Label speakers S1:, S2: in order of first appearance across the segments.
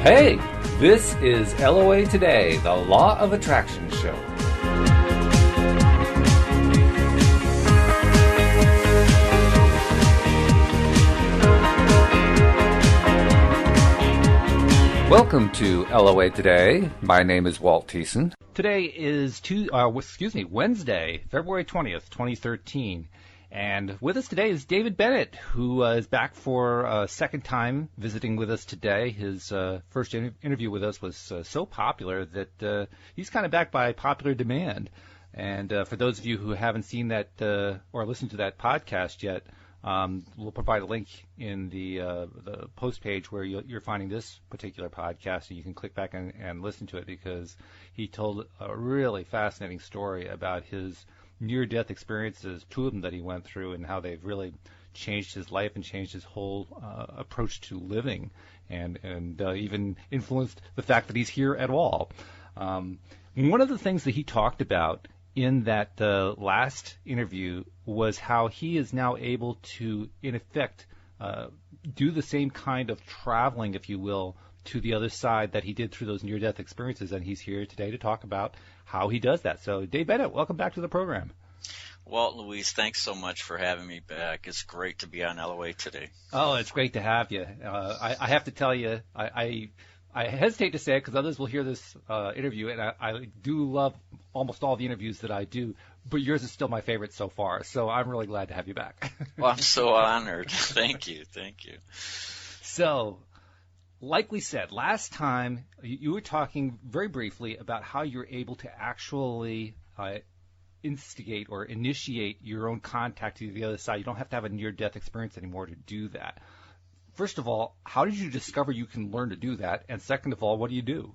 S1: Hey, this is LOA Today, the Law of Attraction show. Welcome to LOA Today. My name is Walt Thiessen. Today is Wednesday, February 20th, 2013. And with us today is David Bennett, who is back for a second time visiting with us today. His first interview with us was so popular that he's kind of back by popular demand. And for those of you who haven't seen that or listened to that podcast yet, we'll provide a link in the post page where you're finding this particular podcast, and you can click back and listen to it, because he told a really fascinating story about his near-death experiences, two of them that he went through, and how they've really changed his life and changed his whole approach to living, and even influenced the fact that he's here at all. One of the things that he talked about in that last interview was how he is now able to, in effect, do the same kind of traveling, if you will, to the other side that he did through those near-death experiences, and he's here today to talk about how he does that. So, Dave Bennett, welcome back to the program.
S2: Walt, Louise, thanks so much for having me back. It's great to be on LOA today.
S1: Oh, it's great to have you. I have to tell you, I hesitate to say it because others will hear this interview, and I do love almost all the interviews that I do, but yours is still my favorite so far, so I'm really glad to have you back.
S2: Well, I'm so honored. Thank you.
S1: So, like we said, last time you were talking very briefly about how you're able to actually instigate or initiate your own contact to the other side. You don't have to have a near-death experience anymore to do that. First of all, how did you discover you can learn to do that? And second of all, what do you do?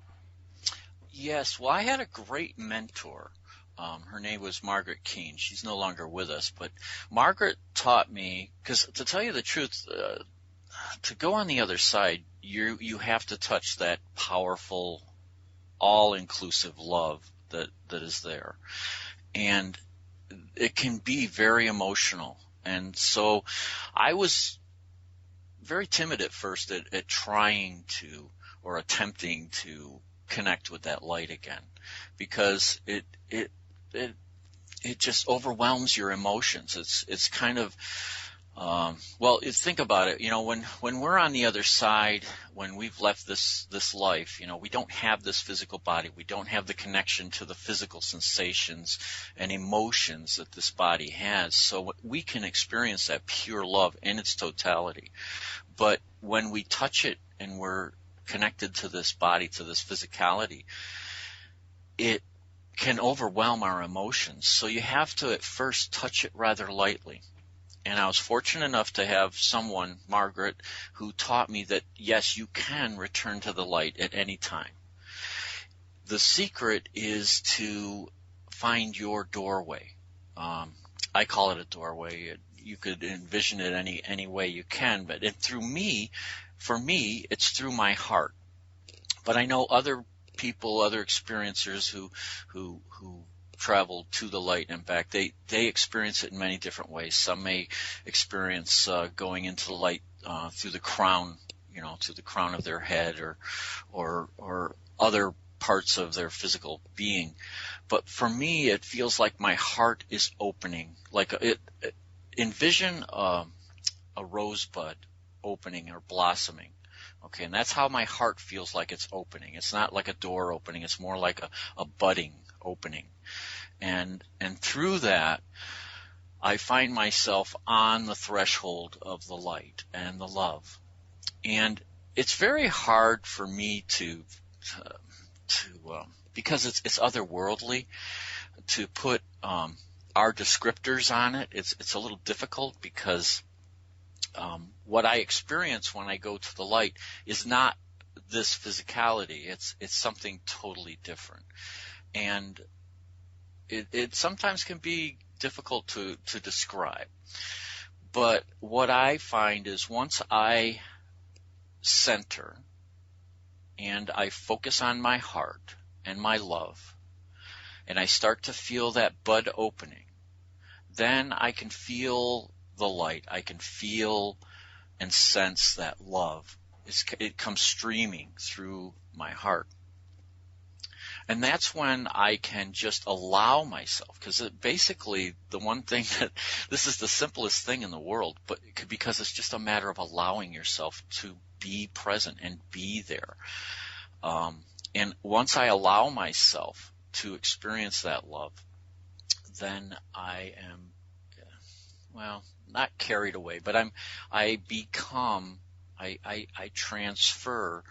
S2: Yes, well, I had a great mentor. Her name was Margaret Keene. She's no longer with us, but Margaret taught me, because to tell you the truth, to go on the other side, you have to touch that powerful, all-inclusive love that is there. And it can be very emotional. And so I was very timid at first at trying to, or attempting to, connect with that light again, because it just overwhelms your emotions. It's kind of think about it. When we're on the other side, when we've left this life, we don't have this physical body. We don't have the connection to the physical sensations and emotions that this body has. So we can experience that pure love in its totality. But when we touch it and we're connected to this body, to this physicality, it can overwhelm our emotions. So you have to at first touch it rather lightly. And I was fortunate enough to have someone, Margaret, who taught me that, yes, you can return to the light at any time. The secret is to find your doorway. I call it a doorway. You could envision it any way you can, but for me, it's through my heart. But I know other people, other experiencers who travel to the light and back, they experience it in many different ways. Some may experience going into the light through the crown, to the crown of their head, or other parts of their physical being. But for me, it feels like my heart is opening. Envision a rosebud opening or blossoming. Okay, and that's how my heart feels like it's opening. It's not like a door opening. It's more like a budding opening. And through that, I find myself on the threshold of the light and the love. And it's very hard for me to because it's otherworldly, to put our descriptors on it. It's a little difficult, because what I experience when I go to the light is not this physicality. It's something totally different. And it sometimes can be difficult to describe. But what I find is once I center and I focus on my heart and my love, and I start to feel that bud opening, then I can feel the light. I can feel and sense that love it comes streaming through my heart. And that's when I can just allow myself, because basically the one thing that, this is the simplest thing in the world, but because it's just a matter of allowing yourself to be present and be there. And once I allow myself to experience that love, then I am, well, not carried away, but I transfer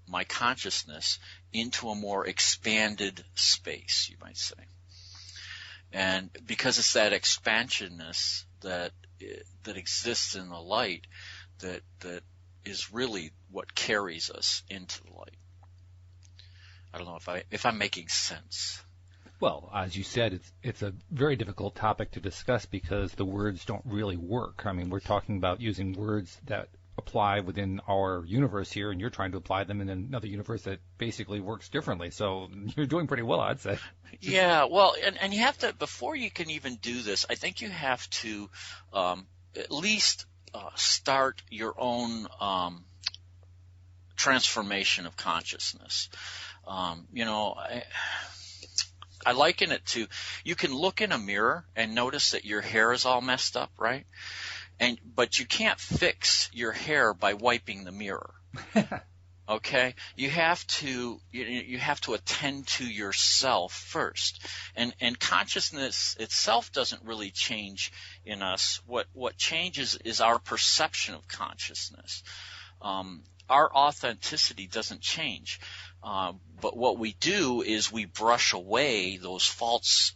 S2: my consciousness into a more expanded space, you might say. And because it's that expansionness that exists in the light that is really what carries us into the light. I don't know if I'm making sense.
S1: Well, as you said, it's a very difficult topic to discuss because the words don't really work. I mean, we're talking about using words that apply within our universe here, and you're trying to apply them in another universe that basically works differently. So you're doing pretty well, I'd say.
S2: Yeah, well, and you have to, before you can even do this, I think you have to at least start your own transformation of consciousness. I liken it to, you can look in a mirror and notice that your hair is all messed up, right? But you can't fix your hair by wiping the mirror. Okay? You have to attend to yourself first. And consciousness itself doesn't really change in us. What changes is our perception of consciousness. Our authenticity doesn't change. But what we do is we brush away those false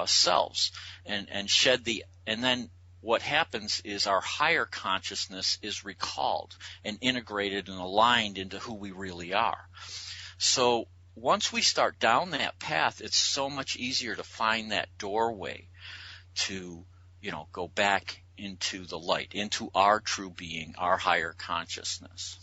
S2: selves and shed and then what happens is our higher consciousness is recalled and integrated and aligned into who we really are. So once we start down that path, it's so much easier to find that doorway to, go back into the light, into our true being, our higher consciousness.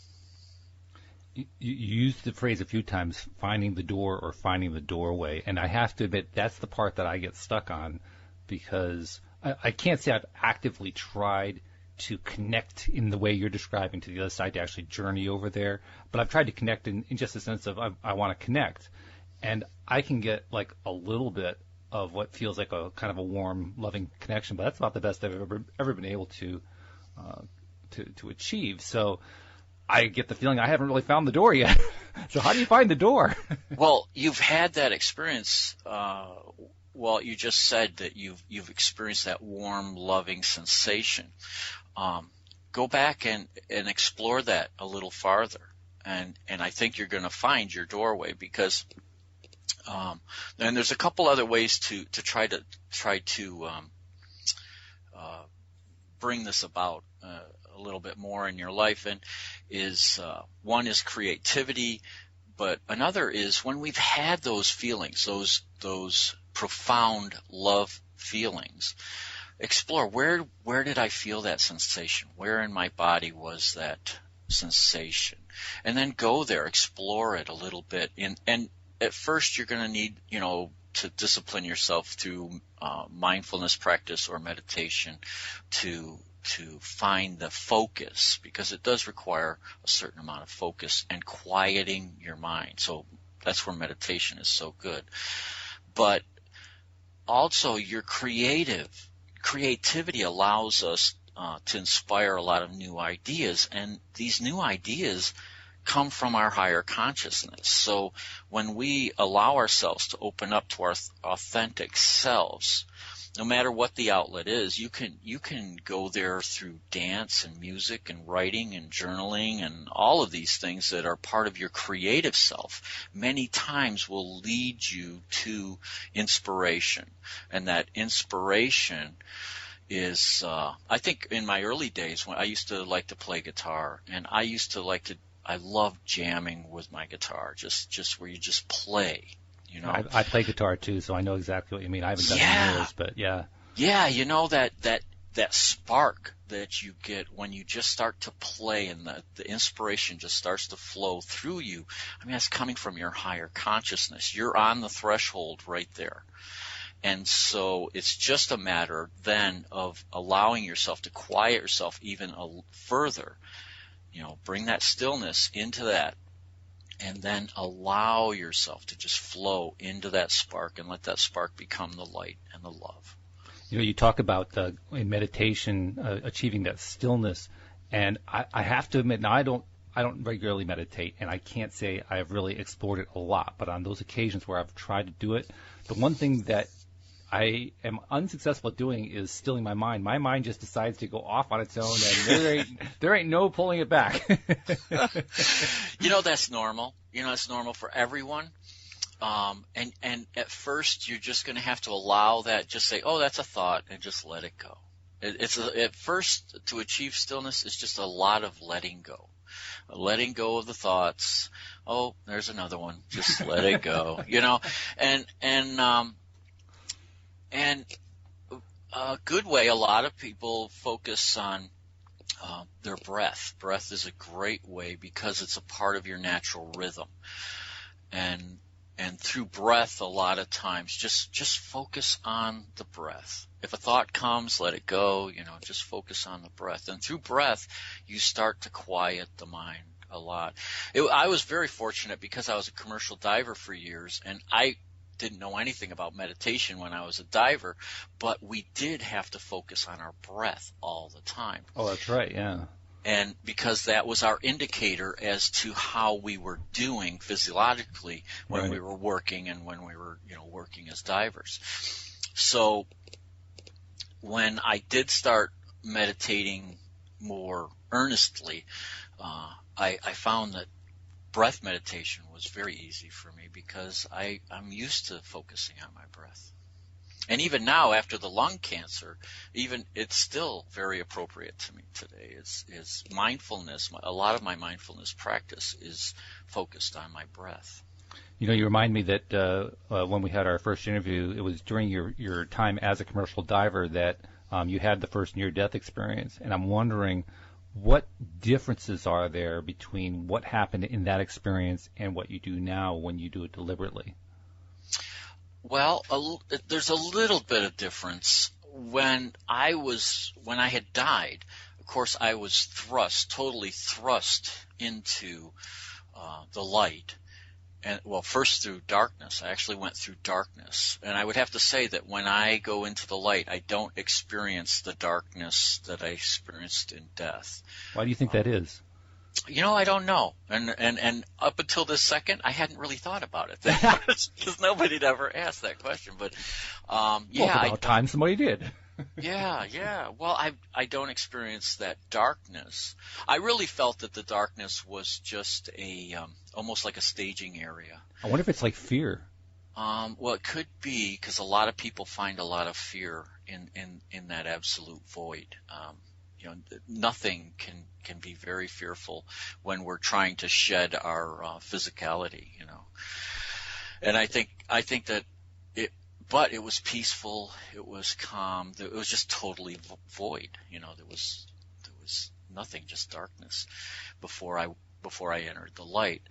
S1: You used the phrase a few times, finding the door or finding the doorway, and I have to admit that's the part that I get stuck on because I can't say I've actively tried to connect in the way you're describing to the other side, to actually journey over there, but I've tried to connect in just a sense of I want to connect, and I can get like a little bit of what feels like a kind of a warm, loving connection, but that's about the best I've ever been able to achieve. So I get the feeling I haven't really found the door yet. So how do you find the door?
S2: Well, you've had that experience. Well, you just said that you've experienced that warm, loving sensation. Go back and explore that a little farther, and I think you're going to find your doorway, because and there's a couple other ways to try to bring this about a little bit more in your life, and one is creativity, but another is when we've had those feelings, those profound love feelings, explore where did I feel that sensation? Where in my body was that sensation? And then go there, explore it a little bit. And at first you're going to need, to discipline yourself through mindfulness practice or meditation to find the focus, because it does require a certain amount of focus and quieting your mind. So that's where meditation is so good. But also your creativity allows us to inspire a lot of new ideas, and these new ideas come from our higher consciousness. So when we allow ourselves to open up to our authentic selves, no matter what the outlet is, you can go there through dance and music and writing and journaling and all of these things that are part of your creative self. Many times will lead you to inspiration, and that inspiration is, I think in my early days when I used to like to play guitar, and I love jamming with my guitar, just where you just play.
S1: I play guitar too, so I know exactly what you mean. I haven't done it in years, but yeah.
S2: Yeah, that spark that you get when you just start to play, and the inspiration just starts to flow through you. I mean, that's coming from your higher consciousness. You're on the threshold right there. And so it's just a matter then of allowing yourself to quiet yourself even further bring that stillness into that, and then allow yourself to just flow into that spark and let that spark become the light and the love.
S1: You talk about in meditation achieving that stillness, and I have to admit, now I don't regularly meditate, and I can't say I've really explored it a lot, but on those occasions where I've tried to do it, the one thing that I am unsuccessful at doing is stilling my mind. My mind just decides to go off on its own, and there ain't no pulling it back.
S2: That's normal. It's normal for everyone. And at first you're just going to have to allow that, just say, oh, that's a thought, and just let it go. At first, to achieve stillness, it's just a lot of letting go of the thoughts. Oh, there's another one. Just let it go, and a good way, a lot of people focus on their breath. Breath is a great way because it's a part of your natural rhythm. And through breath, a lot of times, just focus on the breath. If a thought comes, let it go, just focus on the breath. And through breath, you start to quiet the mind a lot. I was very fortunate because I was a commercial diver for years, and I didn't know anything about meditation when I was a diver, but we did have to focus on our breath all the time.
S1: Oh, that's right, yeah.
S2: And because that was our indicator as to how we were doing physiologically when we were working and when we were, working as divers. So when I did start meditating more earnestly, I found that breath meditation was very easy for me because I'm used to focusing on my breath. And even now, after the lung cancer, it's still very appropriate to me today. It's mindfulness. A lot of my mindfulness practice is focused on my breath.
S1: You remind me that when we had our first interview, it was during your time as a commercial diver that you had the first near-death experience. And I'm wondering, what differences are there between what happened in that experience and what you do now when you do it deliberately?
S2: Well, there's a little bit of difference. When I had died, of course, I was totally thrust into the light. And first through darkness. I actually went through darkness. And I would have to say that when I go into the light, I don't experience the darkness that I experienced in death.
S1: Why do you think that is?
S2: I don't know. And up until this second, I hadn't really thought about it. Because nobody had ever asked that question. But,
S1: about time somebody did.
S2: Yeah. Well, I don't experience that darkness. I really felt that the darkness was just almost like a staging area.
S1: I wonder if it's like fear.
S2: Well, it could be, because a lot of people find a lot of fear in that absolute void. Nothing can be very fearful when we're trying to shed our physicality, And I think that but it was peaceful, it was calm, it was just totally void, there was nothing, just darkness before I entered the light.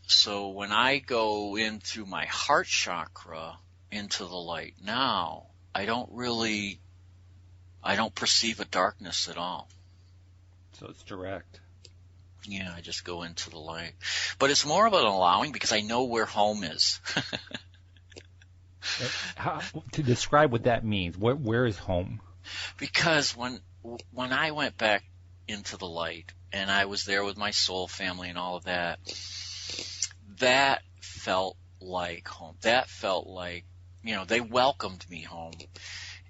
S2: So when I go in through my heart chakra into the light now, I don't perceive a darkness at all.
S1: So it's direct.
S2: Yeah, I just go into the light. But it's more about allowing, because I know where home is.
S1: To describe what that means, where is home?
S2: Because when I went back into the light and I was there with my soul family and all of that, that felt like home. That felt like, they welcomed me home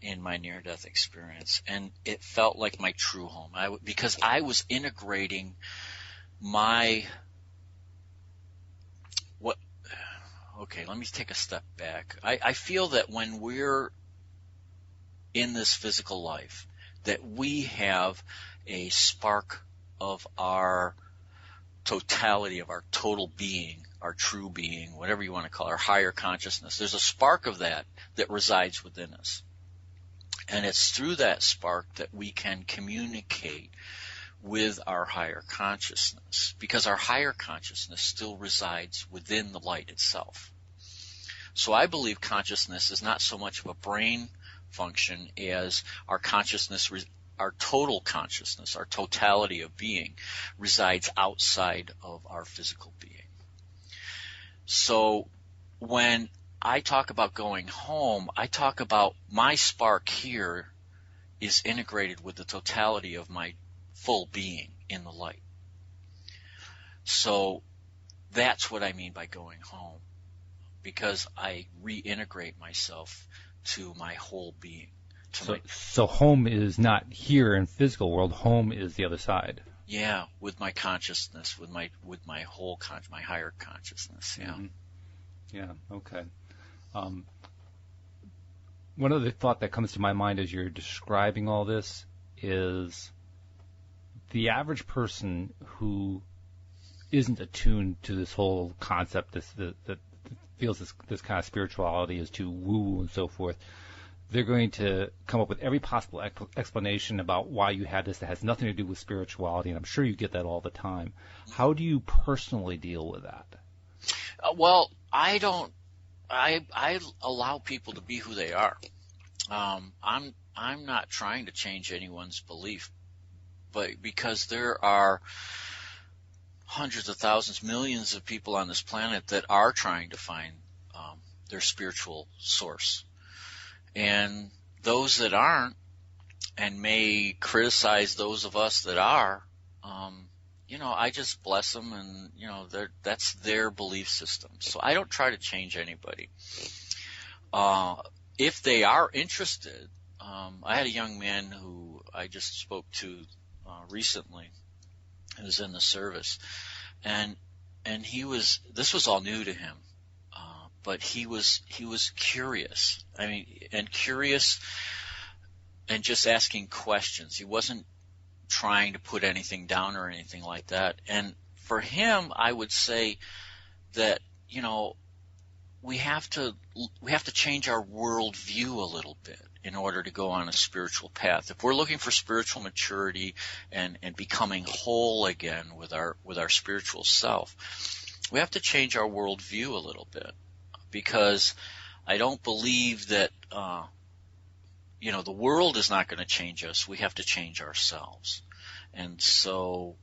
S2: in my near-death experience, and it felt like my true home. Because I was integrating Okay, let me take a step back. I feel that when we're in this physical life, that we have a spark of our totality, of our total being, our true being, whatever you want to call it, our higher consciousness. There's a spark of that resides within us. And it's through that spark that we can communicate with our higher consciousness, because our higher consciousness still resides within the light itself. So I believe consciousness is not so much of a brain function as our consciousness our total consciousness, our totality of being, resides outside of our physical being. So when I talk about going home, I talk about my spark here is integrated with the totality of my full being in the light. So that's what I mean by going home, because I reintegrate myself to my whole being.
S1: So home is not here in physical world. Home is the other side.
S2: Yeah, with my consciousness, with my whole my higher consciousness. Yeah.
S1: Mm-hmm. Yeah. Okay. One other thought that comes to my mind as you're describing all this is the average person who isn't attuned to this whole concept, that feels this kind of spirituality is too woo and so forth. They're going to come up with every possible explanation about why you had this that has nothing to do with spirituality, and I'm sure you get that all the time. How do you personally deal with that?
S2: Well, I don't. I allow people to be who they are. I'm not trying to change anyone's belief, but because there are hundreds of thousands, millions of people on this planet that are trying to find their spiritual source. And those that aren't, and may criticize those of us that are, I just bless them, and, that's their belief system. So I don't try to change anybody. If they are interested, I had a young man who I just spoke to recently, who was in the service, and this was all new to him. But he was curious. Curious and just asking questions. He wasn't trying to put anything down or anything like that. And for him, I would say that, we have to change our worldview a little bit in order to go on a spiritual path. If we're looking for spiritual maturity and becoming whole again with our spiritual self, we have to change our worldview a little bit. Because I don't believe that, the world is not going to change us. We have to change ourselves. And so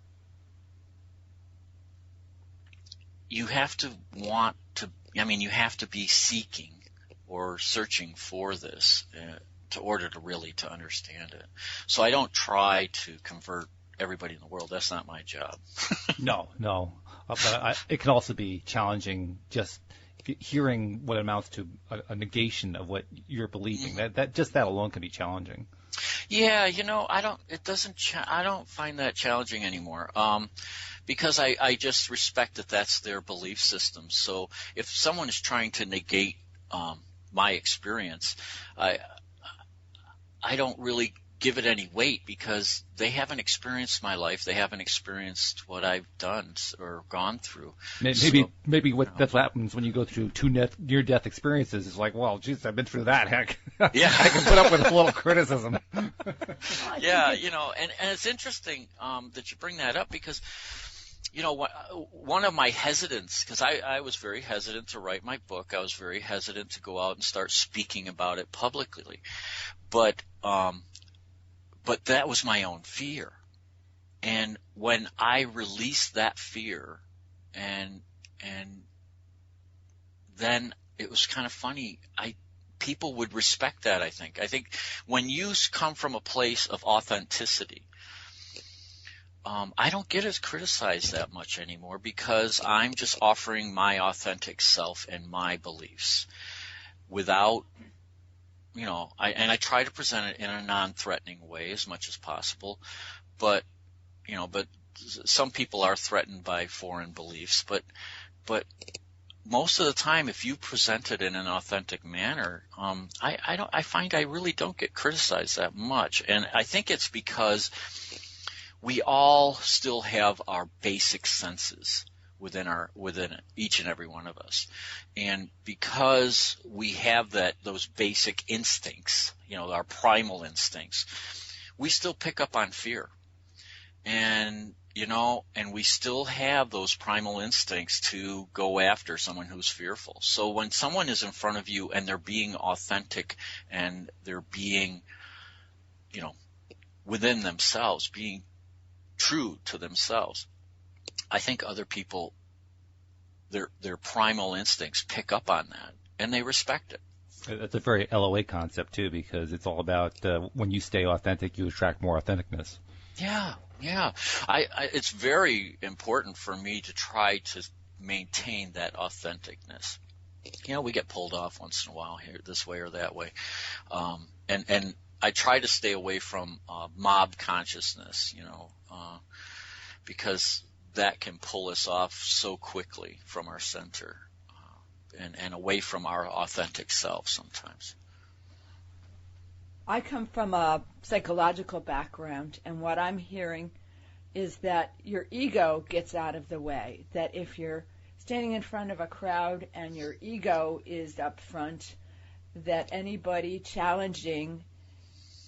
S2: you have to you have to be seeking or searching for this in order to really to understand it. So I don't try to convert everybody in the world. That's not my job.
S1: No. But it can also be challenging just hearing what amounts to a negation of what you're believing. That just that alone can be challenging.
S2: Yeah, I don't find that challenging anymore. Because I just respect that that's their belief system. So if someone is trying to negate my experience, I don't really give it any weight, because they haven't experienced my life. They haven't experienced what I've done or gone through.
S1: Maybe that's what happens when you go through two near-death experiences. It's like, well, geez, I've been through that. Heck,
S2: yeah,
S1: I can put up with a little criticism.
S2: Yeah, and it's interesting that you bring that up, because one of my hesitance, because I was very hesitant to write my book. I was very hesitant to go out and start speaking about it publicly, but that was my own fear. And when I released that fear, and then it was kind of funny, people would respect that, I think. I think when you come from a place of authenticity, I don't get as criticized that much anymore, because I'm just offering my authentic self and my beliefs without, I try to present it in a non-threatening way as much as possible, but some people are threatened by foreign beliefs, but most of the time, if you present it in an authentic manner, I find I really don't get criticized that much. And I think it's because we all still have our basic senses within each and every one of us. And because we have those basic instincts, our primal instincts, we still pick up on fear. And we still have those primal instincts to go after someone who's fearful. So when someone is in front of you and they're being authentic and they're being, within themselves, being true to themselves, I think other people, their primal instincts pick up on that, and they respect it.
S1: That's a very LOA concept, too, because it's all about when you stay authentic, you attract more authenticness.
S2: Yeah. It's very important for me to try to maintain that authenticness. We get pulled off once in a while here, this way or that way. And I try to stay away from mob consciousness, because that can pull us off so quickly from our center and away from our authentic self sometimes.
S3: I come from a psychological background, and what I'm hearing is that your ego gets out of the way, that if you're standing in front of a crowd and your ego is up front, that anybody challenging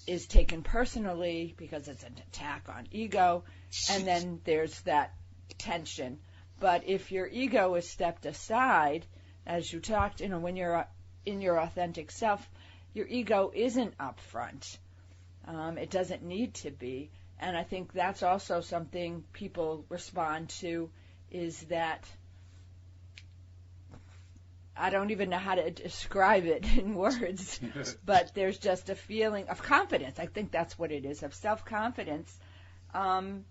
S3: is taken personally because it's an attack on ego, and then there's that tension. But if your ego is stepped aside, as you talked, when you're in your authentic self, your ego isn't up front. It doesn't need to be. And I think that's also something people respond to, is that I don't even know how to describe it in words, but there's just a feeling of confidence. I think that's what it is, of self-confidence. And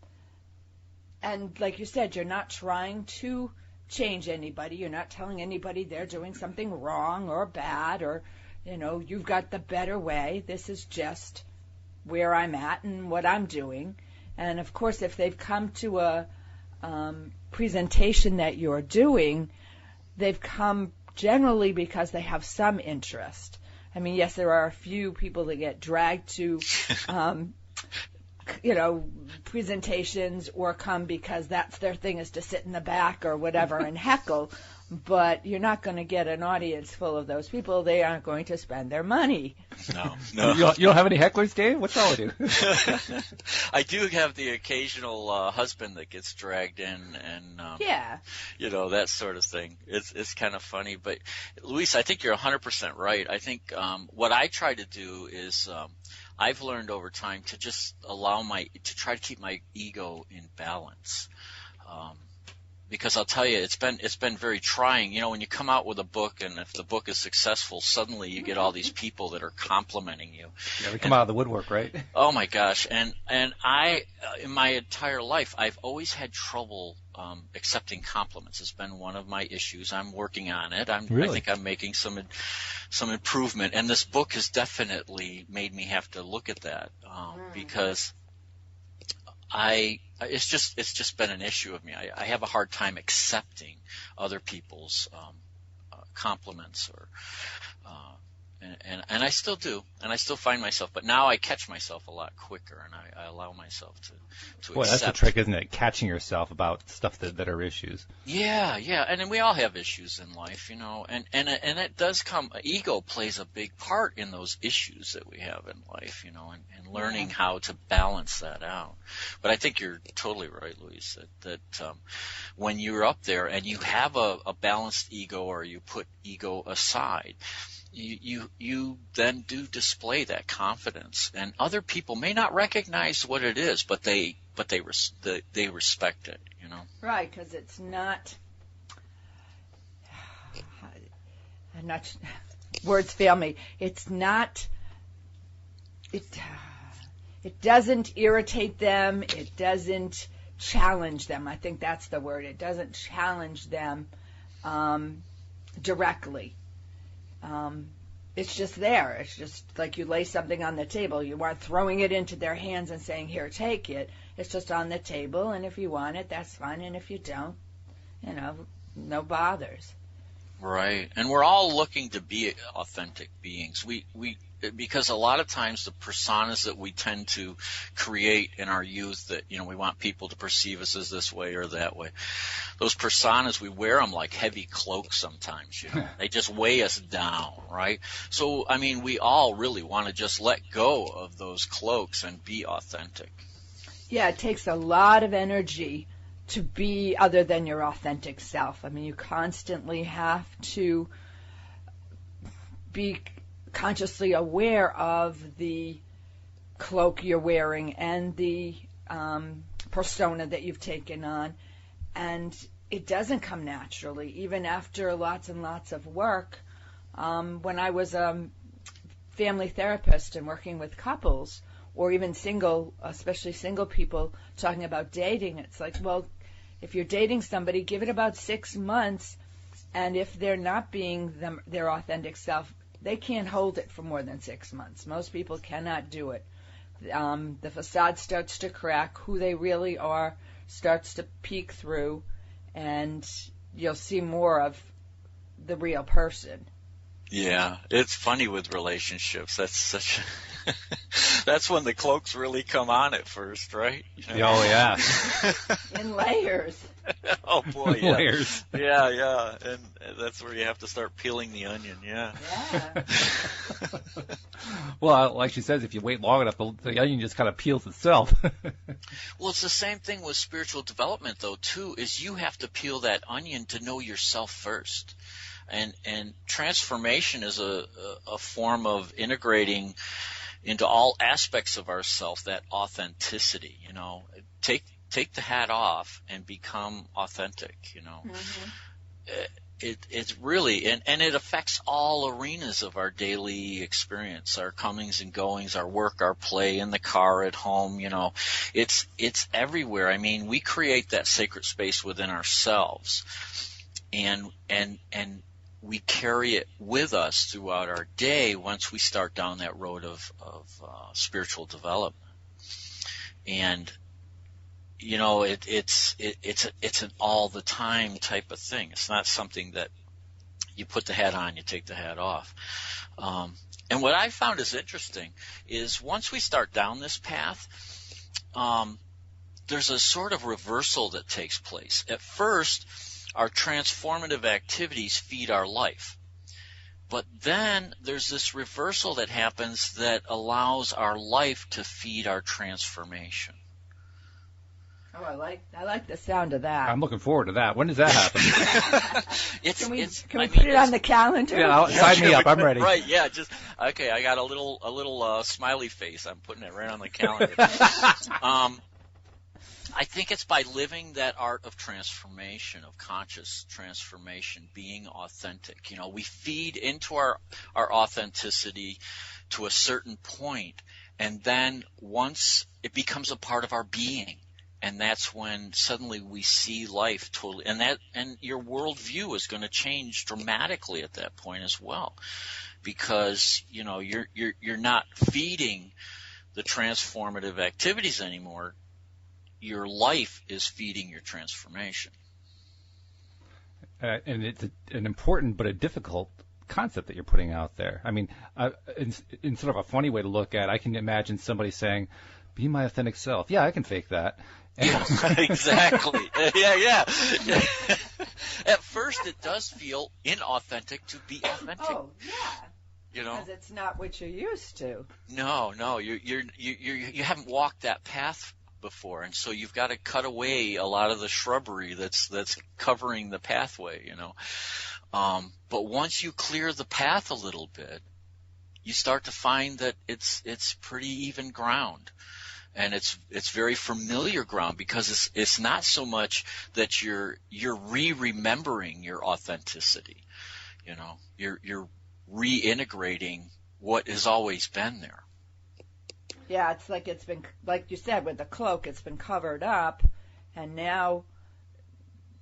S3: like you said, you're not trying to change anybody. You're not telling anybody they're doing something wrong or bad or, you've got the better way. This is just where I'm at and what I'm doing. And, of course, if they've come to a presentation that you're doing, they've come generally because they have some interest. I mean, yes, there are a few people that get dragged to, presentations or come because that's their thing, is to sit in the back or whatever and heckle. But you're not going to get an audience full of those people. They aren't going to spend their money.
S2: No.
S1: You don't have any hecklers, Dave? What's wrong with you?
S2: I do have the occasional husband that gets dragged in, and that sort of thing. It's kind of funny. But Luis, I think you're 100% right. I think what I try to do is I've learned over time to just to try to keep my ego in balance. Because I'll tell you, it's been very trying. When you come out with a book, and if the book is successful, suddenly you get all these people that are complimenting you.
S1: Yeah, they come out of the woodwork, right?
S2: Oh my gosh! And I, in my entire life, I've always had trouble accepting compliments. It's been one of my issues. I'm working on it. I think I'm making some improvement, and this book has definitely made me have to look at that because it's just been an issue of me. I have a hard time accepting other people's compliments, and I still do, and I still find myself. But now I catch myself a lot quicker, and I allow myself to
S1: Boy,
S2: accept.
S1: that's the trick, isn't it? Catching yourself about stuff that are issues.
S2: Yeah, and then we all have issues in life, and it does come. Ego plays a big part in those issues that we have in life, and learning how to balance that out. But I think you're totally right, Luis, that when you're up there and you have a balanced ego, or you put ego aside, you then do display that confidence, and other people may not recognize what it is, but they respect it,
S3: Right, because it's not. Words fail me. It's not. It doesn't irritate them. It doesn't challenge them. I think that's the word. It doesn't challenge them directly. It's just there. It's just like you lay something on the table. You aren't throwing it into their hands and saying, here, take it. It's just on the table, and if you want it, that's fine, and if you don't, no bothers.
S2: Right. And we're all looking to be authentic beings. Because a lot of times the personas that we tend to create in our youth that, we want people to perceive us as this way or that way, those personas, we wear them like heavy cloaks sometimes, They just weigh us down, right? So, we all really want to just let go of those cloaks and be authentic. Yeah,
S3: it takes a lot of energy to be other than your authentic self. You constantly have to be consciously aware of the cloak you're wearing and the persona that you've taken on, and it doesn't come naturally, even after lots and lots of work. When I was a family therapist and working with couples, or even single, especially single people, talking about dating, it's like, well, if you're dating somebody, give it about 6 months, and if they're not being their authentic self, they can't hold it for more than 6 months. Most people cannot do it. The facade starts to crack. Who they really are starts to peek through, and you'll see more of the real person.
S2: Yeah, it's funny with relationships. That's when the cloaks really come on at first, right?
S1: You know? Oh, yeah.
S3: In layers.
S2: Oh, boy, yeah.
S1: Layers.
S2: Yeah, and that's where you have to start peeling the onion, yeah.
S1: Well, like she says, if you wait long enough, the onion just kind of peels itself.
S2: Well, it's the same thing with spiritual development, though, too, is you have to peel that onion to know yourself first. And transformation is a form of integrating into all aspects of ourself that authenticity, you know. Take the hat off and become authentic, you know. Mm-hmm. It's really, and it affects all arenas of our daily experience, our comings and goings, our work, our play, in the car, at home, you know. It's everywhere. I mean, we create that sacred space within ourselves, and we carry it with us throughout our day once we start down that road of spiritual development. And you know, it's an all the time type of thing. It's not something that you put the hat on, you take the hat off. And what I found is interesting is once we start down this path, there's a sort of reversal that takes place. At first, our transformative activities feed our life. But then there's this reversal that happens that allows our life to feed our transformation.
S3: Oh, I like the sound of that.
S1: I'm looking forward to that. When does that happen?
S3: Can we put it on the calendar?
S1: Yeah, sign me up. I'm ready.
S2: Right, yeah. Okay, I got a little smiley face. I'm putting it right on the calendar. I think it's by living that art of transformation, of conscious transformation, being authentic. You know, we feed into our authenticity to a certain point, and then once it becomes a part of our being, and that's when suddenly we see life totally, and your worldview is going to change dramatically at that point as well, because you know you're not feeding the transformative activities anymore. Your life is feeding your transformation.
S1: And it's an important but a difficult concept that you're putting out there. I mean, in sort of a funny way to look at it, I can imagine somebody saying, be my authentic self. Yeah, I can fake that.
S2: Yeah, exactly. Yeah. At first, it does feel inauthentic to be authentic.
S3: Oh, yeah.
S2: You know,
S3: because it's not what you're used to.
S2: No, you haven't walked that path before, and so you've got to cut away a lot of the shrubbery that's covering the pathway, you know. But once you clear the path a little bit, you start to find that it's pretty even ground, and it's very familiar ground, because it's not so much that you're remembering your authenticity, you know. You're reintegrating what has always been there.
S3: Yeah, it's like it's been, like you said, with the cloak, it's been covered up, and now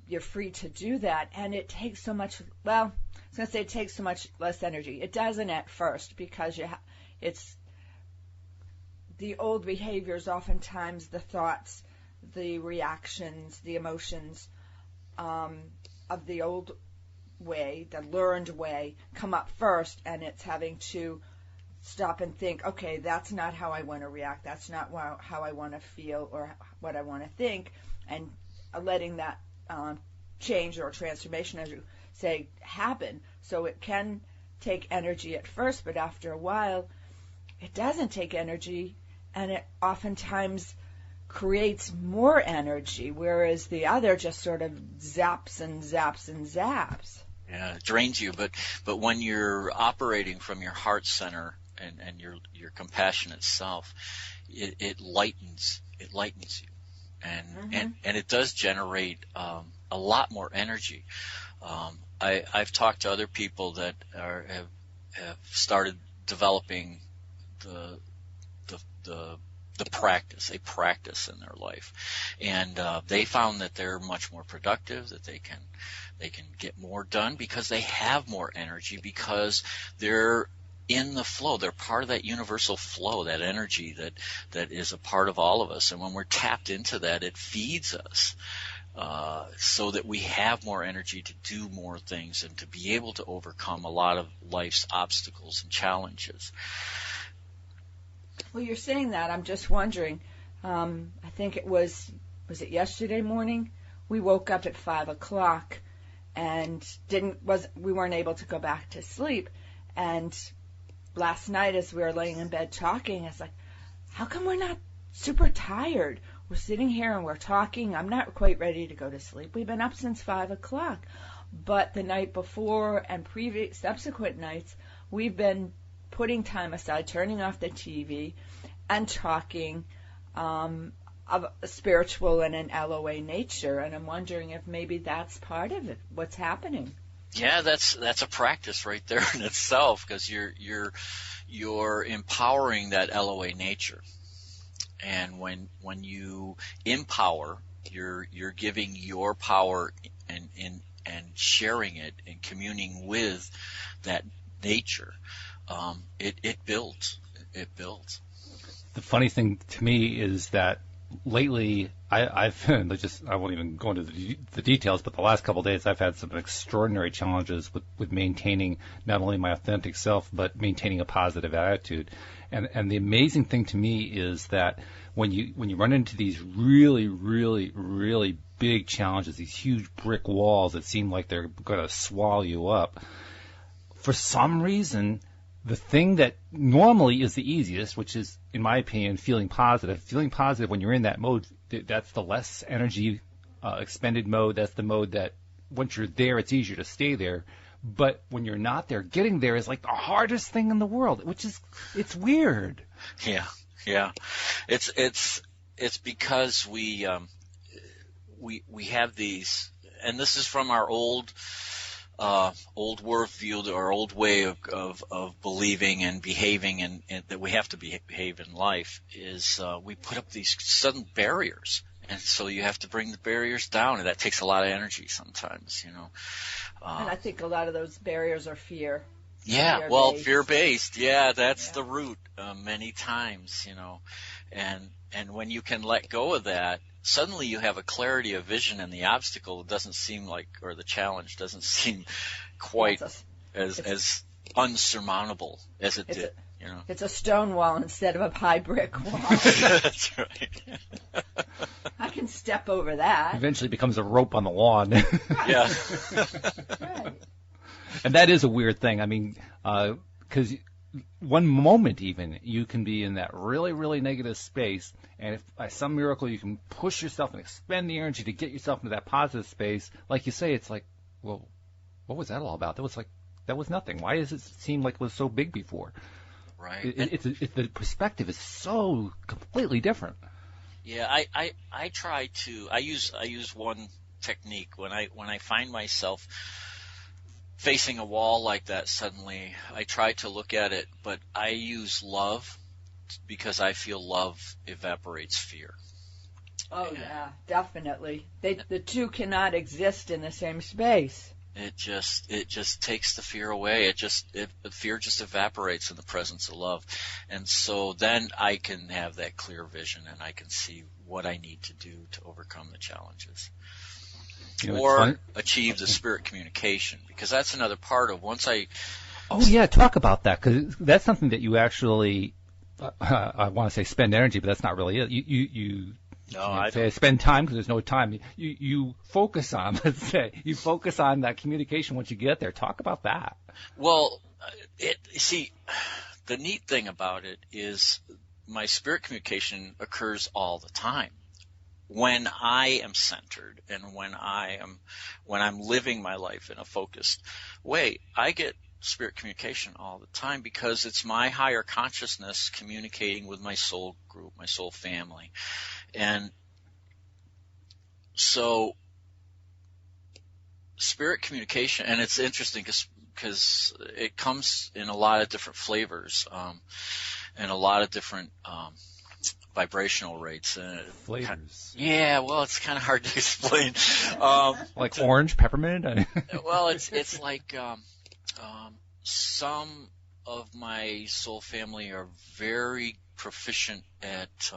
S3: you're free to do that, and it takes so much, well, I was going to say it takes so much less energy. It doesn't at first, because it's the old behaviors, oftentimes the thoughts, the reactions, the emotions of the old way, the learned way, come up first, and it's having to stop and think, okay, that's not how I want to react, that's not how I want to feel or what I want to think, and letting that change or transformation, as you say, happen. So it can take energy at first, but after a while, it doesn't take energy, and it oftentimes creates more energy, whereas the other just sort of zaps and zaps and zaps.
S2: Yeah, it drains you, but when you're operating from your heart center and your compassionate self, it lightens you, and it does generate a lot more energy. I've talked to other people that have started developing the practice, a practice in their life, and they found that they're much more productive, that they can get more done because they have more energy, because they're in the flow. They're part of that universal flow, that energy that is a part of all of us. And when we're tapped into that, it feeds us so that we have more energy to do more things and to be able to overcome a lot of life's obstacles and challenges.
S3: Well, you're saying that. I'm just wondering. I think it was it yesterday morning? We woke up at 5 o'clock and we weren't able to go back to sleep. And last night, as we were laying in bed talking, it's like, how come we're not super tired? We're sitting here and we're talking. I'm not quite ready to go to sleep. We've been up since 5 o'clock. But the night before and subsequent nights, we've been putting time aside, turning off the TV, and talking of a spiritual and an LOA nature. And I'm wondering if maybe that's part of it, what's happening.
S2: Yeah, that's a practice right there in itself, because you're empowering that LOA nature, and when you empower, you're giving your power and sharing it and communing with that nature. It builds.
S1: The funny thing to me is that lately, I won't even go into the details, but the last couple of days I've had some extraordinary challenges with maintaining not only my authentic self, but maintaining a positive attitude. And the amazing thing to me is that when you run into these really, really, really big challenges, these huge brick walls that seem like they're going to swallow you up, for some reason, the thing that normally is the easiest, which is, in my opinion, feeling positive when you're in that mode, that's the less energy expended mode. That's the mode that once you're there, it's easier to stay there. But when you're not there, getting there is like the hardest thing in the world, it's weird.
S2: Yeah. It's because we have these, and this is from our old worldview, or old way of believing and behaving, and that we have to behave in life, is we put up these sudden barriers, and so you have to bring the barriers down, and that takes a lot of energy sometimes,
S3: and I think a lot of those barriers are fear.
S2: Yeah, fear-based. Yeah, that's the root many times, and when you can let go of that, suddenly you have a clarity of vision, and the obstacle doesn't seem like, or the challenge doesn't seem quite as unsurmountable as it did.
S3: It's a stone wall instead of a high brick wall.
S2: That's right.
S3: I can step over that.
S1: Eventually becomes a rope on the lawn.
S2: Yeah.
S3: Right.
S1: And that is a weird thing. I mean, because one moment even, you can be in that really, really negative space, and if by some miracle you can push yourself and expend the energy to get yourself into that positive space, like you say, it's like, well, what was that all about? That was nothing. Why does it seem like it was so big before?
S2: Right.
S1: The perspective is so completely different.
S2: Yeah, I try to. I use one technique when I find myself facing a wall like that suddenly. I try to look at it, but I use love, because I feel love evaporates fear.
S3: Oh yeah, definitely. The two cannot exist in the same space.
S2: It just takes the fear away. The fear just evaporates in the presence of love. And so then I can have that clear vision, and I can see what I need to do to overcome the challenges. Or achieve the spirit communication, because that's another part of once I...
S1: Oh yeah, talk about that, because that's something that you actually, I want to say spend energy, but that's not really it. I don't spend time, because there's no time. You focus on, let's say, that communication once you get there. Talk about that.
S2: Well, the neat thing about it is my spirit communication occurs all the time. When I am centered, and when I'm living my life in a focused way, I get spirit communication all the time because it's my higher consciousness communicating with my soul group, my soul family. And so spirit communication, and it's interesting because it comes in a lot of different flavors and a lot of different vibrational rates.
S1: Flavors.
S2: Yeah, well, it's kind of hard to explain.
S1: Like orange, peppermint?
S2: Well, it's like some of my soul family are very proficient at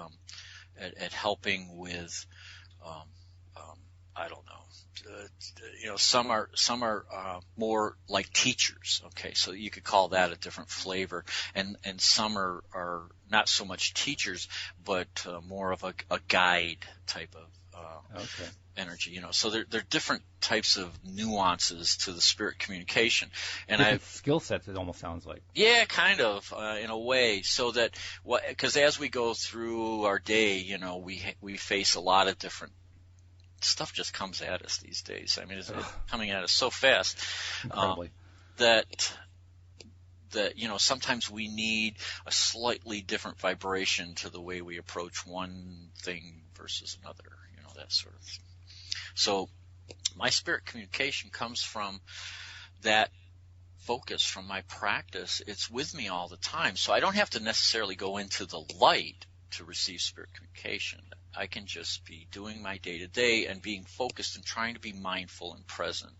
S2: helping with, I don't know, some are more like teachers. Okay, so you could call that a different flavor, and some are not so much teachers, but more of a guide type of energy. So there are different types of nuances to the spirit communication, and
S1: different skill sets. It almost sounds like.
S2: Yeah, kind of in a way. So that because as we go through our day, we face a lot of different stuff. Just comes at us these days. I mean, it's coming at us so fast that sometimes we need a slightly different vibration to the way we approach one thing versus another. That sort of thing. So my spirit communication comes from that focus, from my practice. It's with me all the time. So I don't have to necessarily go into the light to receive spirit communication. I can just be doing my day-to-day and being focused and trying to be mindful and present,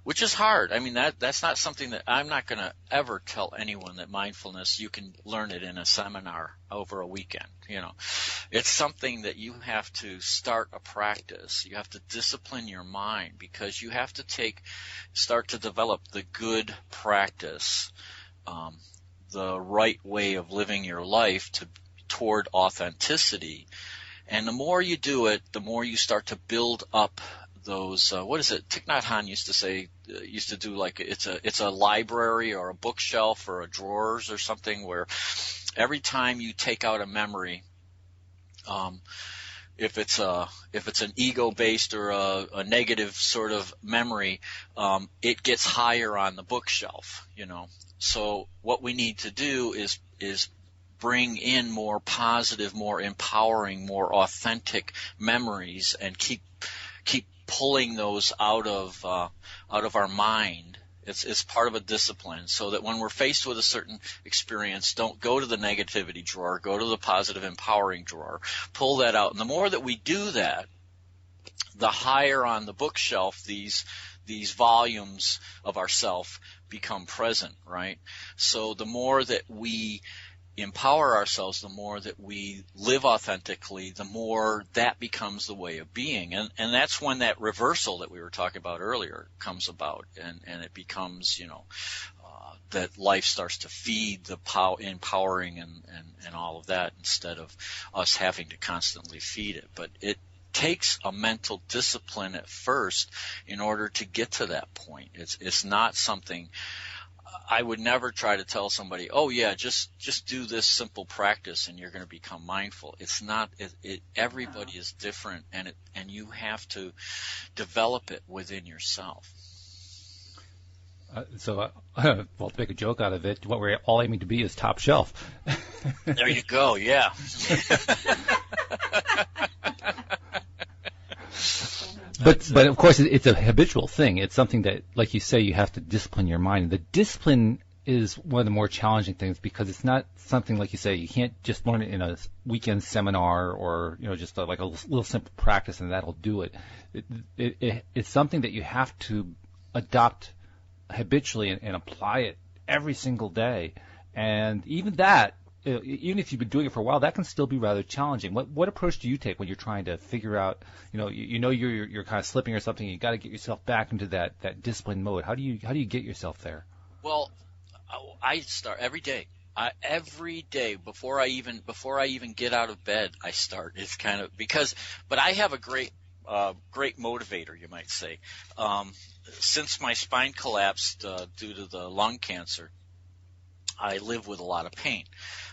S2: which is hard. I mean, that's not something that I'm not going to ever tell anyone that mindfulness, you can learn it in a seminar over a weekend. It's something that you have to start a practice. You have to discipline your mind because you have to start to develop the good practice, the right way of living your life toward authenticity. And the more you do it, the more you start to build up those, what is it? Thich Nhat Hanh used to do like it's a library or a bookshelf or a drawers or something where every time you take out a memory, if it's an ego-based or a negative sort of memory, it gets higher on the bookshelf. So what we need to do is bring in more positive, more empowering, more authentic memories and keep pulling those out of our mind. It's part of a discipline, so that when we're faced with a certain experience, don't go to the negativity drawer, go to the positive, empowering drawer, pull that out. And the more that we do that, the higher on the bookshelf these volumes of ourself become present, right? So the more that we empower ourselves, the more that we live authentically, the more that becomes the way of being. And that's when that reversal that we were talking about earlier comes about, and it becomes, that life starts to feed the empowering and all of that instead of us having to constantly feed it. But it takes a mental discipline at first in order to get to that point. It's not something I would never try to tell somebody, oh yeah, just do this simple practice and you're going to become mindful. It's not. Everybody is different, and you have to develop it within yourself.
S1: Well, to make a joke out of it, what we're all aiming to be is top shelf.
S2: There you go. Yeah.
S1: But of course, it's a habitual thing. It's something that, like you say, you have to discipline your mind. And the discipline is one of the more challenging things because it's not something, like you say, you can't just learn it in a weekend seminar or just like a little simple practice and that'll do it. It's something that you have to adopt habitually and apply it every single day. And even that, even if you've been doing it for a while, that can still be rather challenging. What approach do you take when you're trying to figure out, you're kind of slipping or something, you got to get yourself back into that disciplined mode? How do you get yourself there?
S2: Well, I start every day. Every day before I even get out of bed, I start. It's kind of but I have a great motivator, you might say. Since my spine collapsed due to the lung cancer, I live with a lot of pain.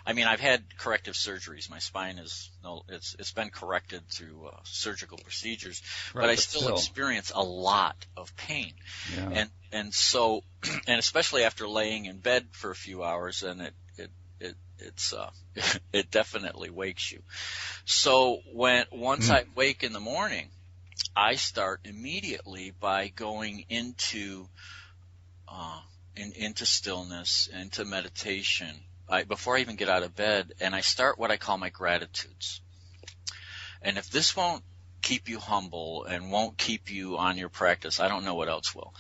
S2: I mean, I've had corrective surgeries. My spine it's been corrected through surgical procedures,
S1: Right,
S2: but I still experience a lot of pain.
S1: Yeah.
S2: And so, and especially after laying in bed for a few hours, and it definitely wakes you. So once I wake in the morning, I start immediately by going into stillness, into meditation, before I even get out of bed, and I start what I call my gratitudes. And if this won't keep you humble and won't keep you on your practice, I don't know what else will.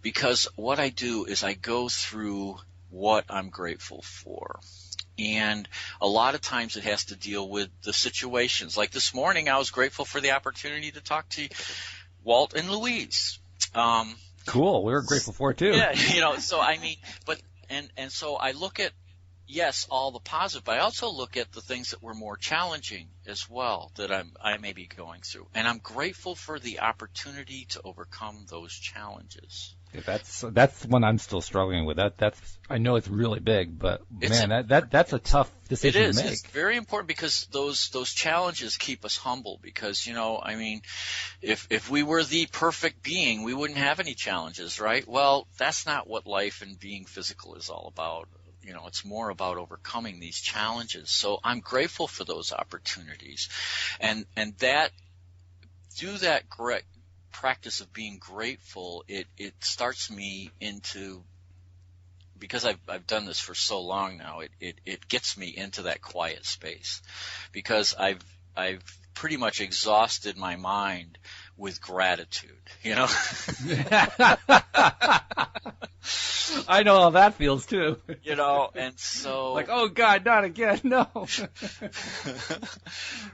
S2: Because what I do is I go through what I'm grateful for. And a lot of times it has to deal with the situations. Like this morning, I was grateful for the opportunity to talk to Walt and Louise.
S1: Cool. We were grateful for it too.
S2: Yeah, so I mean, and so I look at, yes, all the positive, but I also look at the things that were more challenging as well that I may be going through. And I'm grateful for the opportunity to overcome those challenges.
S1: Yeah, that's one I'm still struggling with. I know it's really big, but that's a tough decision to make.
S2: It's very important because those challenges keep us humble. Because I mean, if we were the perfect being, we wouldn't have any challenges, right? Well, that's not what life and being physical is all about. It's more about overcoming these challenges. So I'm grateful for those opportunities, and that through that practice of being grateful, it starts me into, because I've done this for so long now, it gets me into that quiet space, because I've pretty much exhausted my mind with gratitude,
S1: I know how that feels too.
S2: And so
S1: like, oh God, not again, no.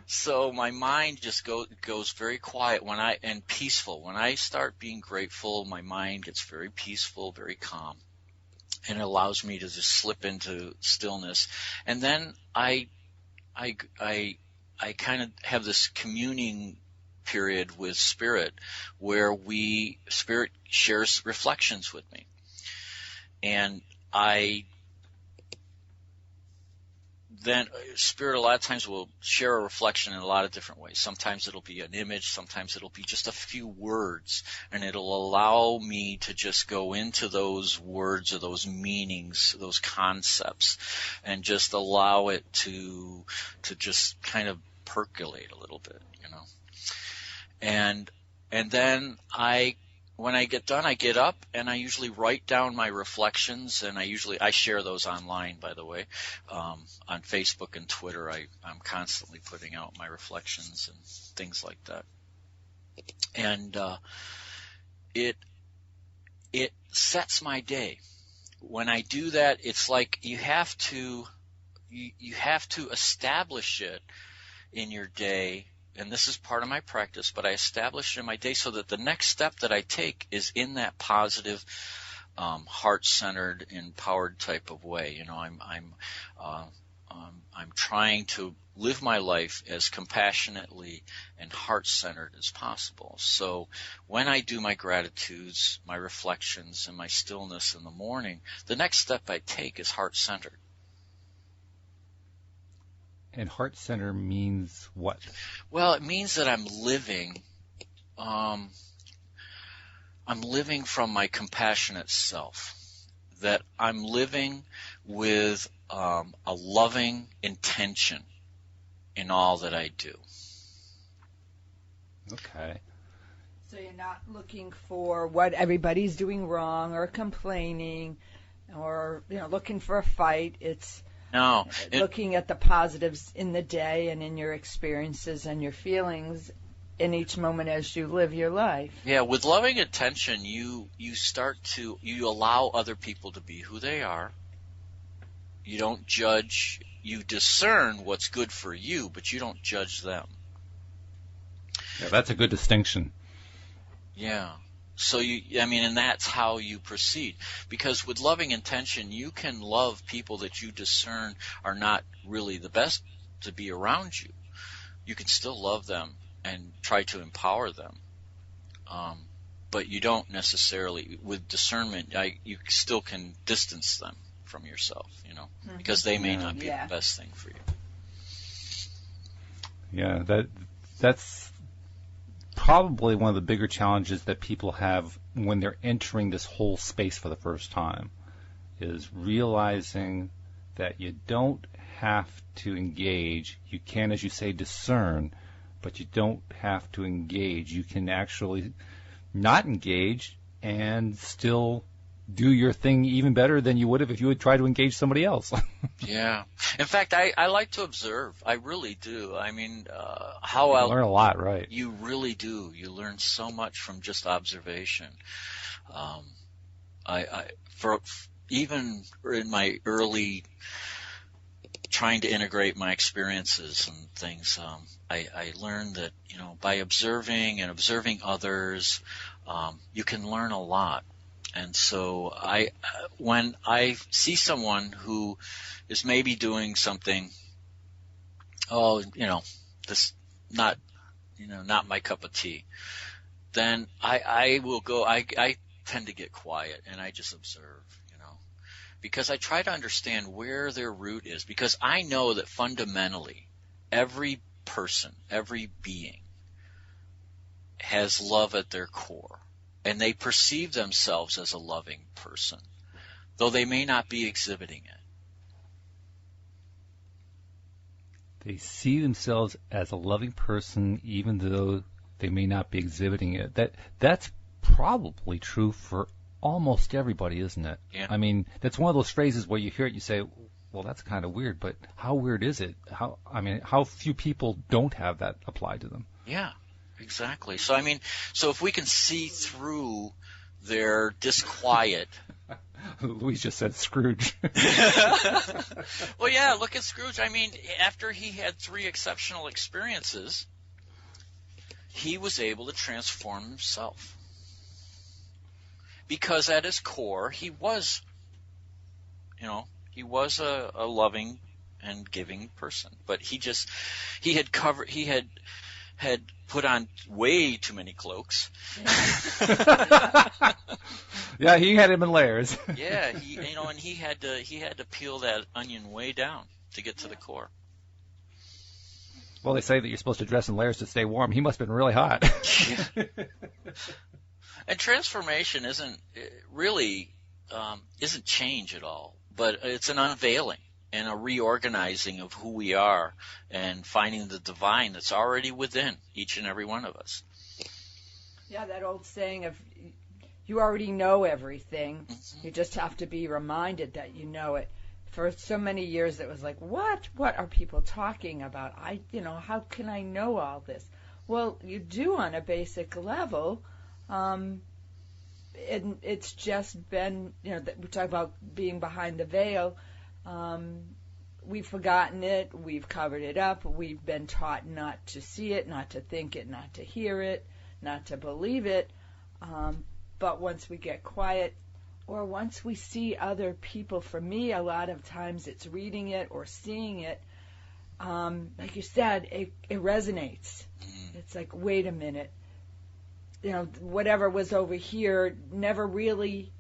S2: So my mind just goes very quiet and peaceful. When I start being grateful, my mind gets very peaceful, very calm, and it allows me to just slip into stillness. And then I kind of have this communing period with Spirit, where Spirit shares reflections with me. And then Spirit a lot of times will share a reflection in a lot of different ways. Sometimes it'll be an image, sometimes it'll be just a few words, and it'll allow me to just go into those words or those meanings, those concepts, and just allow it to just kind of percolate a little bit, And then when I get done, I get up and I usually write down my reflections, and I share those online, by the way. On Facebook and Twitter, I'm constantly putting out my reflections and things like that. And it sets my day. When I do that, it's like you have to establish it in your day. And this is part of my practice, but I establish it in my day so that the next step that I take is in that positive, heart-centered, empowered type of way. I'm trying to live my life as compassionately and heart-centered as possible. So when I do my gratitudes, my reflections, and my stillness in the morning, the next step I take is heart-centered.
S1: And heart center means what?
S2: Well, it means that I'm living from my compassionate self. That I'm living with a loving intention in all that I do.
S1: Okay.
S3: So you're not looking for what everybody's doing wrong or complaining or looking for a fight. It's looking at the positives in the day and in your experiences and your feelings in each moment as you live your life.
S2: Yeah, with loving attention, you allow other people to be who they are. You don't judge. You discern what's good for you, but you don't judge them.
S1: Yeah, that's a good distinction.
S2: Yeah. So and that's how you proceed. Because with loving intention, you can love people that you discern are not really the best to be around you. You can still love them and try to empower them. But you don't necessarily, with discernment, you still can distance them from yourself, because they may not be the best thing for you.
S1: Yeah, that's probably one of the bigger challenges that people have when they're entering this whole space for the first time, is realizing that you don't have to engage. You can, as you say, discern, but you don't have to engage. You can actually not engage and still do your thing even better than you would have if you would try to engage somebody else.
S2: Yeah. In fact, I like to observe. I really do. I mean,
S1: you learn a lot, right?
S2: You really do. You learn so much from just observation. Even in my early trying to integrate my experiences and things, I learned that, by observing and observing others, you can learn a lot. And so when I see someone who is maybe doing something, this not my cup of tea, then I will go, I tend to get quiet and I just observe, because I try to understand where their root is, because I know that fundamentally every person, every being has love at their core. And they perceive themselves as a loving person, though they may not be exhibiting it.
S1: They see themselves as a loving person, even though they may not be exhibiting it. That's probably true for almost everybody, isn't it?
S2: Yeah.
S1: I mean, that's one of those phrases where you hear it, you say, well, that's kind of weird, but how weird is it? How few people don't have that applied to them?
S2: Yeah. Exactly. So if we can see through their disquiet.
S1: Louise just said Scrooge.
S2: Well, yeah, look at Scrooge. After he had 3 exceptional experiences, he was able to transform himself. Because at his core, he was a loving and giving person. But he had put on way too many cloaks.
S1: Yeah, he had him in layers.
S2: Yeah, and he had to peel that onion way down to get to the core.
S1: Well, they say that you're supposed to dress in layers to stay warm. He must have been really hot.
S2: Yeah. And transformation isn't change at all, but it's an unveiling and a reorganizing of who we are and finding the divine that's already within each and every one of us.
S3: Yeah, that old saying of you already know everything.
S2: Mm-hmm.
S3: You just have to be reminded that you know it. For so many years it was like, what are people talking about? How can I know all this? Well, you do on a basic level. And it's just been, we talk about being behind the veil. We've forgotten it. We've covered it up. We've been taught not to see it, not to think it, not to hear it, not to believe it. But once we get quiet, or once we see other people, for me, a lot of times it's reading it or seeing it. Like you said, it resonates. It's like, wait a minute. Whatever was over here never really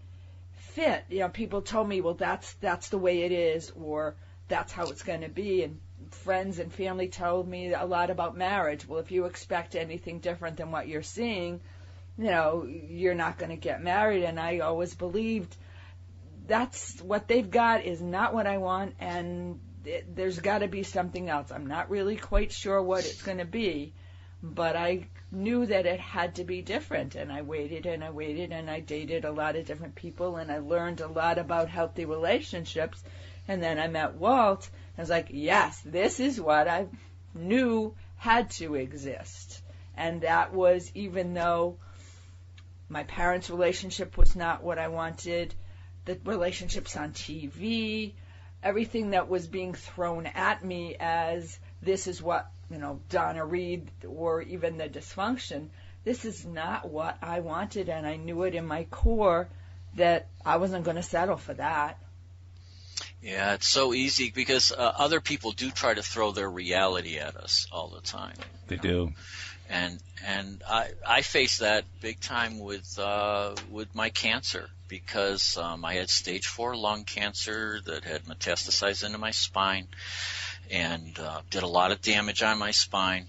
S3: fit. People told me, well, that's the way it is, or that's how it's going to be. And friends and family told me a lot about marriage. Well, if you expect anything different than what you're seeing, you're not going to get married. And I always believed that's what they've got is not what I want, and there's got to be something else. I'm not really quite sure what it's going to be, but I knew that it had to be different, and I waited and I waited, and I dated a lot of different people, and I learned a lot about healthy relationships. And then I met Walt, and I was like, yes, this is what I knew had to exist. And that was, even though my parents' relationship was not what I wanted, the relationships on TV, everything that was being thrown at me as this is what, Donna Reed, or even the dysfunction, this is not what I wanted, and I knew it in my core that I wasn't going to settle for that.
S2: Yeah, it's so easy because other people do try to throw their reality at us all the time.
S1: They do.
S2: And I faced that big time with my cancer because I had stage 4 lung cancer that had metastasized into my spine and did a lot of damage on my spine,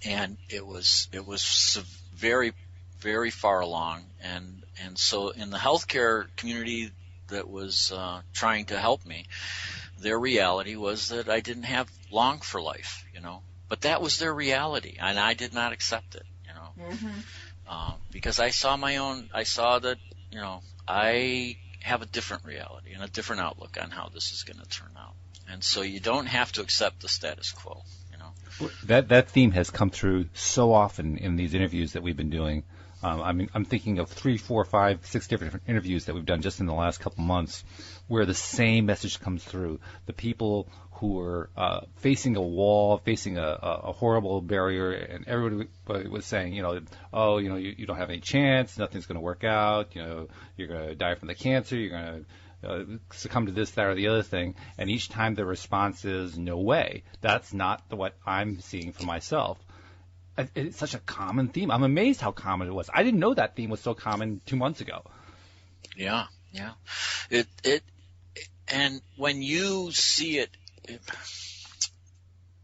S2: and it was very, very far along, and so in the healthcare community that was trying to help me, their reality was that I didn't have long for life, But that was their reality, and I did not accept it, because I saw that, I have a different reality and a different outlook on how this is going to turn out. And so you don't have to accept the status quo,
S1: That theme has come through so often in these interviews that we've been doing. I'm thinking of 3, 4, 5, 6 different interviews that we've done just in the last couple months where the same message comes through. The people who are facing a wall, facing a horrible barrier, and everybody was saying, you don't have any chance, nothing's going to work out, you're going to die from the cancer, you're going to succumb to this, that, or the other thing. And each time the response is, no way. That's not what I'm seeing for myself. It's such a common theme. I'm amazed how common it was. I didn't know that theme was so common 2 months ago.
S2: Yeah. And when you see it,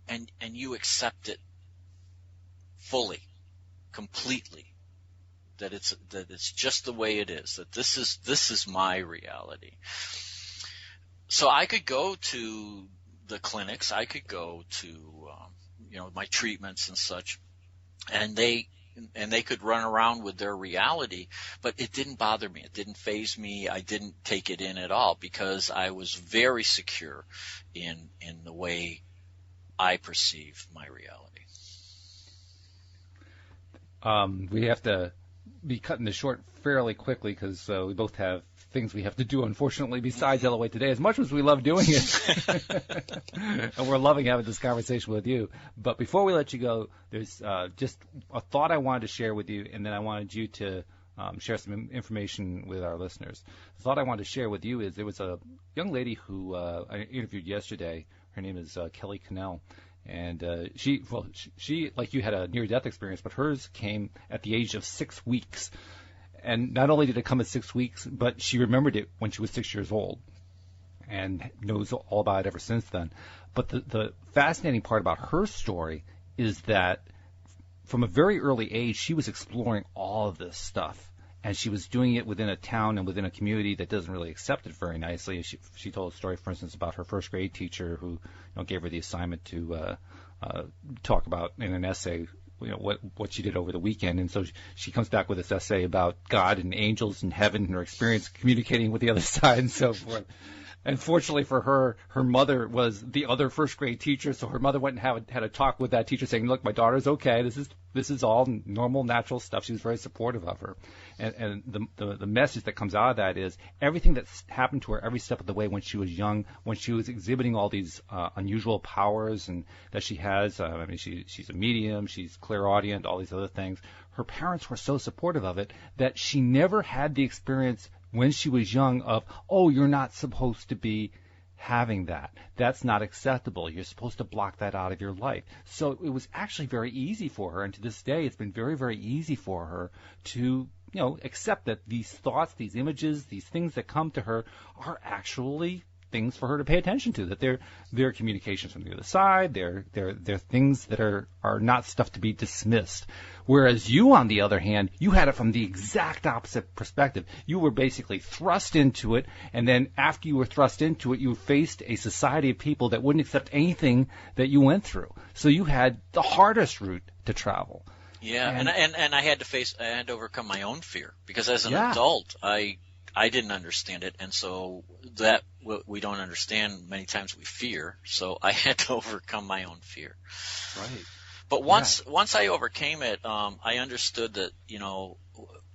S2: and you accept it fully, completely, that it's just the way it is, that this is my reality. So I could go to the clinics, I could go to my treatments and such, and they could run around with their reality, but it didn't bother me. It didn't faze me. I didn't take it in at all because I was very secure in the way I perceived my reality.
S1: We have to be cutting this short fairly quickly because we both have things we have to do, unfortunately, besides LOA Today, as much as we love doing it. And we're loving having this conversation with you. But before we let you go, there's just a thought I wanted to share with you, and then I wanted you to share some information with our listeners. The thought I wanted to share with you is there was a young lady who I interviewed yesterday. Her name is Kelly Cannell. And she, like you, had a near-death experience, but hers came at the age of 6 weeks. And not only did it come at 6 weeks, but she remembered it when she was 6 years old and knows all about it ever since then. But the fascinating part about her story is that from a very early age, she was exploring all of this stuff. And she was doing it within a town and within a community that doesn't really accept it very nicely. She told a story, for instance, about her first grade teacher who gave her the assignment to talk about in an essay what she did over the weekend. And so she comes back with this essay about God and angels and heaven and her experience communicating with the other side and so forth. Unfortunately for her, her mother was the other first grade teacher, so her mother went and had a talk with that teacher saying, look, my daughter's okay. This is all normal, natural stuff. She was very supportive of her. And the message that comes out of that is everything that's happened to her every step of the way when she was young, when she was exhibiting all these unusual powers and that she has. She's a medium, she's clairaudient, all these other things. Her parents were so supportive of it that she never had the experience when she was young of, oh, you're not supposed to be having that. That's not acceptable. You're supposed to block that out of your life. So it was actually very easy for her, and to this day it's been very, very easy for her to accept that these thoughts, these images, these things that come to her are actually things for her to pay attention to, that they're communications from the other side, they're things that are not stuff to be dismissed. Whereas you, on the other hand, you had it from the exact opposite perspective. You were basically thrust into it, and then after you were thrust into it, you faced a society of people that wouldn't accept anything that you went through. So you had the hardest route to travel.
S2: Yeah, and I had to overcome my own fear, because as an adult, I didn't understand it, and so that what we don't understand, many times we fear. So I had to overcome my own fear.
S1: Right.
S2: But once I overcame it, I understood that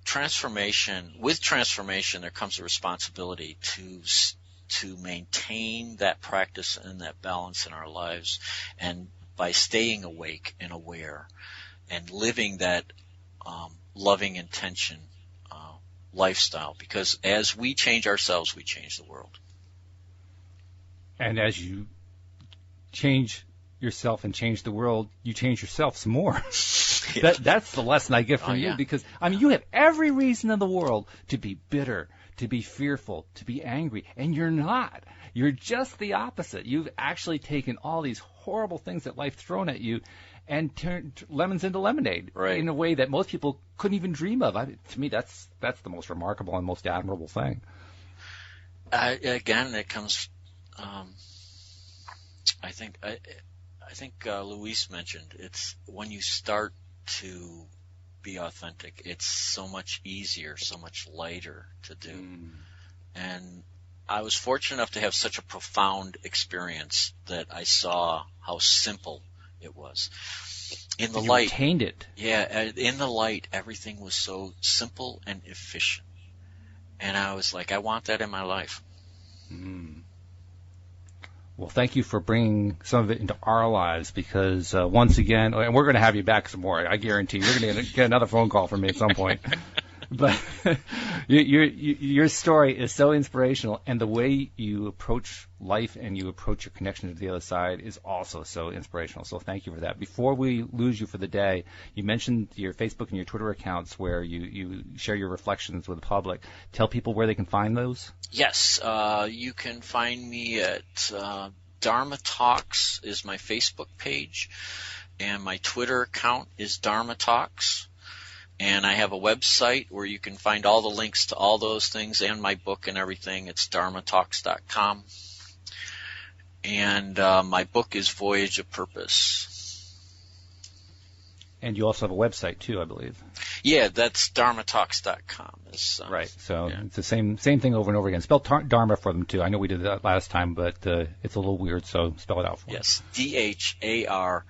S2: transformation. With transformation, there comes a responsibility to maintain that practice and that balance in our lives, and by staying awake and aware, and living that loving intention lifestyle, because as we change ourselves, we change the world.
S1: And as you change yourself and change the world, you change yourself some more.
S2: Yeah.
S1: That's the lesson I get from you, because, I mean, you have every reason in the world to be bitter, to be fearful, to be angry, and you're not. You're just the opposite. You've actually taken all these horrible things that life's thrown at you and turned lemons into lemonade in a way that most people couldn't even dream of. To me, that's the most remarkable and most admirable thing.
S2: Again, it comes. I think Luis mentioned it's when you start to be authentic, it's so much easier, so much lighter to do. And I was fortunate enough to have such a profound experience that I saw how simple it was. In the light,
S1: retained it.
S2: Yeah, in the light, everything was so simple and efficient. And I was like, I want that in my life.
S1: Well, thank you for bringing some of it into our lives, because once again, and we're going to have you back some more. I guarantee you're going to get another phone call from me at some point. But your story is so inspirational, and the way you approach life and you approach your connection to the other side is also so inspirational. So thank you for that. Before we lose you for the day, you mentioned your Facebook and your Twitter accounts where you share your reflections with the public. Tell people where they can find those.
S2: Yes, you can find me at Dharma Talks is my Facebook page, and my Twitter account is Dharma Talks. And I have a website where you can find all the links to all those things and my book and everything. It's dharmatalks.com. And my book is Voyage of Purpose.
S1: And you also have a website, too, I believe.
S2: Yeah, that's dharmatalks.com.
S1: Right, so it's the same thing over and over again. Spell Dharma for them, too. I know we did that last time, but it's a little weird, so spell it out for them.
S2: Yes, Dharma.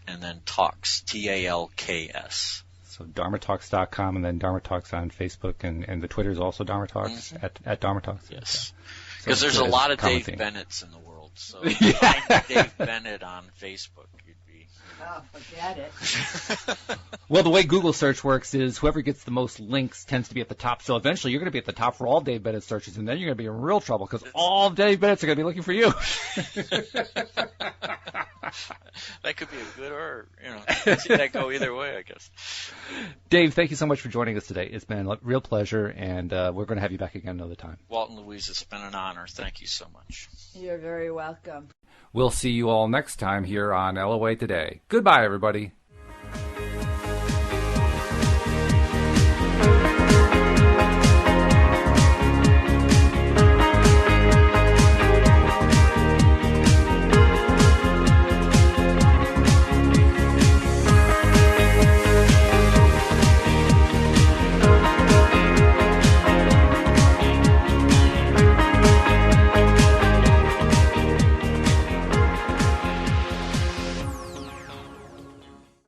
S2: And then Talks, Talks.
S1: So dharmatalks.com, and then Dharma Talks on Facebook, and the Twitter is also Dharma Talks, at Dharma Talks.
S2: Yes, because there's a lot of Dave Bennetts in the world. So if you find Dave Bennett on Facebook, you'd be...
S3: Oh, forget it.
S1: Well, the way Google search works is whoever gets the most links tends to be at the top. So eventually you're going to be at the top for all Dave Bennett searches, and then you're going to be in real trouble because all Dave Bennetts are going to be looking for you.
S2: That could be a good or, see that go either way, I guess.
S1: Dave, thank you so much for joining us today. It's been a real pleasure, and we're going to have you back again another time.
S2: Walt and Louise, it's been an honor. Thank you so much.
S3: You're very welcome.
S1: We'll see you all next time here on LOA Today. Goodbye, everybody.